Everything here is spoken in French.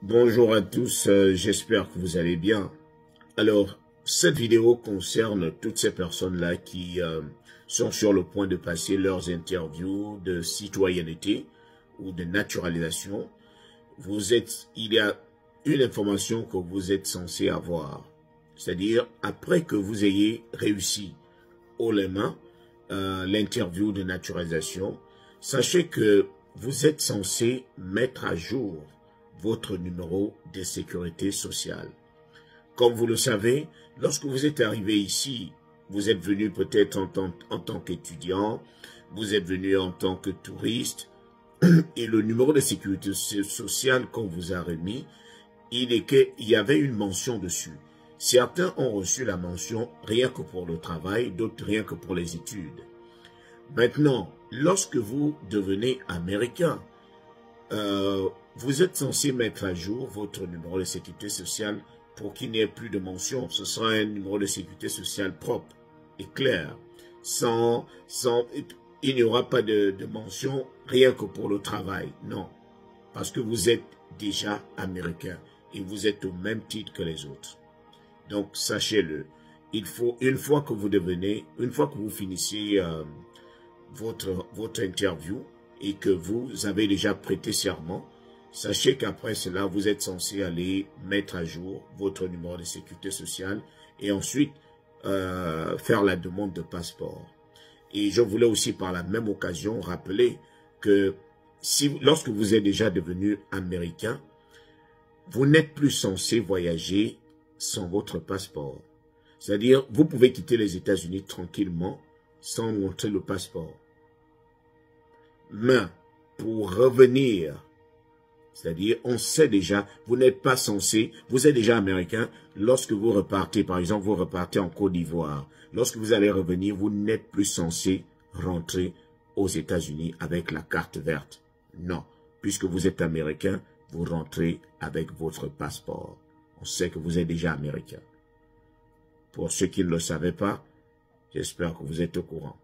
Bonjour à tous, j'espère que vous allez bien. Alors, cette vidéo concerne toutes ces personnes-là qui sont sur le point de passer leurs interviews de citoyenneté ou de naturalisation. Il y a une information que vous êtes censé avoir. C'est-à-dire, après que vous ayez réussi haut les mains l'interview de naturalisation, sachez que vous êtes censé mettre à jour votre numéro de sécurité sociale. Comme vous le savez, lorsque vous êtes arrivé ici, vous êtes venu peut-être en tant qu'étudiant, vous êtes venu en tant que touriste, et le numéro de sécurité sociale qu'on vous a remis, il y avait une mention dessus. Certains ont reçu la mention rien que pour le travail, d'autres rien que pour les études. Maintenant, lorsque vous devenez américain, vous êtes censé mettre à jour votre numéro de sécurité sociale pour qu'il n'y ait plus de mention. Ce sera un numéro de sécurité sociale propre et clair. Il n'y aura pas de mention rien que pour le travail. Non, parce que vous êtes déjà américain et vous êtes au même titre que les autres. Donc, sachez-le. Il faut, une fois que vous finissez votre interview et que vous avez déjà prêté serment, sachez qu'après cela, vous êtes censé aller mettre à jour votre numéro de sécurité sociale et ensuite faire la demande de passeport. Et je voulais aussi par la même occasion rappeler que lorsque vous êtes déjà devenu américain, vous n'êtes plus censé voyager sans votre passeport. C'est-à-dire, vous pouvez quitter les États-Unis tranquillement sans montrer le passeport. Mais pour revenir, c'est-à-dire, on sait déjà, vous n'êtes pas censé, vous êtes déjà américain, lorsque vous repartez, par exemple, vous repartez en Côte d'Ivoire, lorsque vous allez revenir, vous n'êtes plus censé rentrer aux États-Unis avec la carte verte. Non, puisque vous êtes américain, vous rentrez avec votre passeport. On sait que vous êtes déjà américain. Pour ceux qui ne le savaient pas, j'espère que vous êtes au courant.